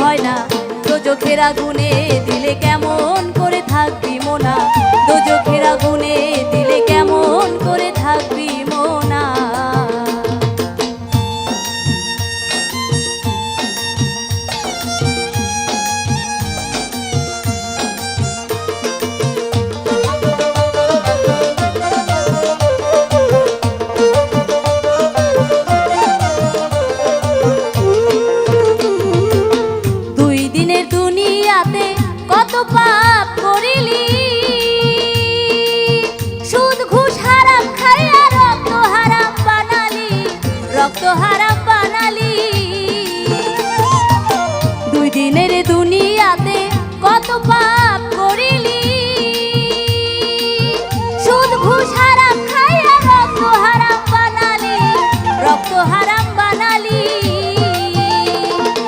হয় না, দোজখের আগুনে দিলে কেমন করে থাকবি মোনা, দোজখের আগুনে দিলে কেমন করে থাকবি মোনা। কত পাপ করিলি, সুদ ঘুষ হারাম খাইয়া রক্ত হারাম বানালি, রক্ত হারাম বানালি। দুই দিনের দুনিয়াতে কত পাপ করিলি, সুদ ঘুষ হারাম খাইয়া রক্ত হারাম বানালি, রক্ত হারাম বানালি।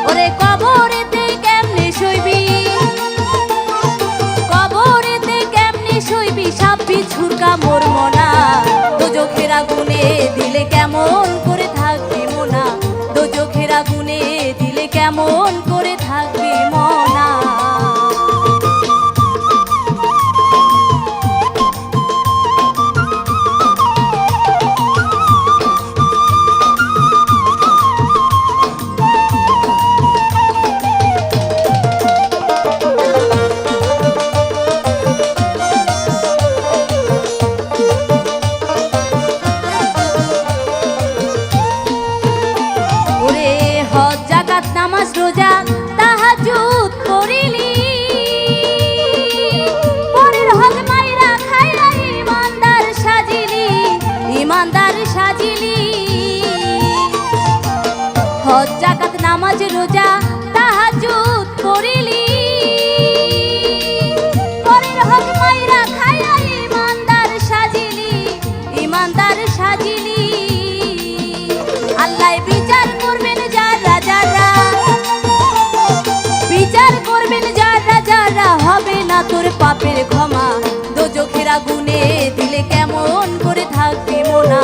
ওরে কবরেতে কেমনে শুইবি, বিছুর কামড় মোনা, দোজখের আগুনে দিলে কেমন করে থাকবি মোনা, দোজখের আগুনে দিলে কেমন করে থাকবি মোনা। নামাজ রোজা তাহাজ্জুদ করিলি, পরের হক মাইরা খাইয়া ইমানদার সাজিলি, ইমানদার সাজিলি। হজ যাকাত নামাজ রোজা তাহাজ্জুদ করিলি, পরের হক মাইরা খাইয়া ইমানদার সাজিলি, ইমানদার সাজিলি। আল্লাহ বিচার করবেন যারা যারা, বিচার করবেন যারা যারা, হবে না তোর পাপের ক্ষমা, দোজখের আগুনে দিলে কেমন করে থাকবি মোনা,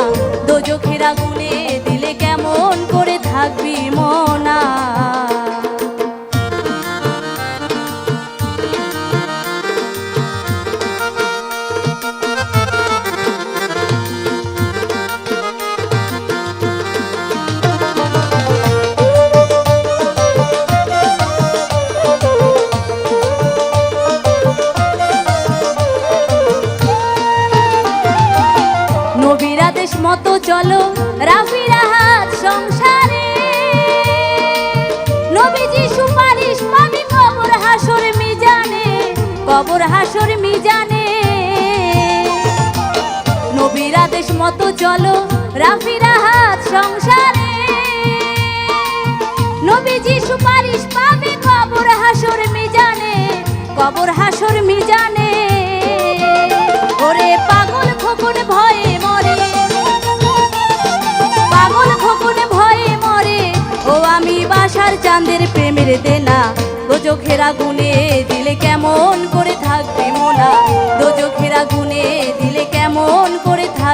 দোজখের আগুনে দিলে কেমন করে থাকবি মোনা। নবীর আদেশ মতো চলো রাফির হাত সংসারে, নবীজি সুপারিশ পাবি কবর হাসর মিজানে, কবর হাসর মিজানে। নবীর আদেশ মতো চলো রাফির হাত সংসারে, নবীজি সুপারিশ পাবি কবর হাসর মিজানে, কবর হাসর মিজানে। ওরে পাগল খোকন ভয়ে মরে, পাগল খোকন ভয়ে মরে, ও আমি বাসার চাঁদের প্রেমের দেনা, দোজখের আগুনে দিলে কেমন করে থাকবি মোনা, দোজখের আগুনে দিলে কেমন করে থাকবি।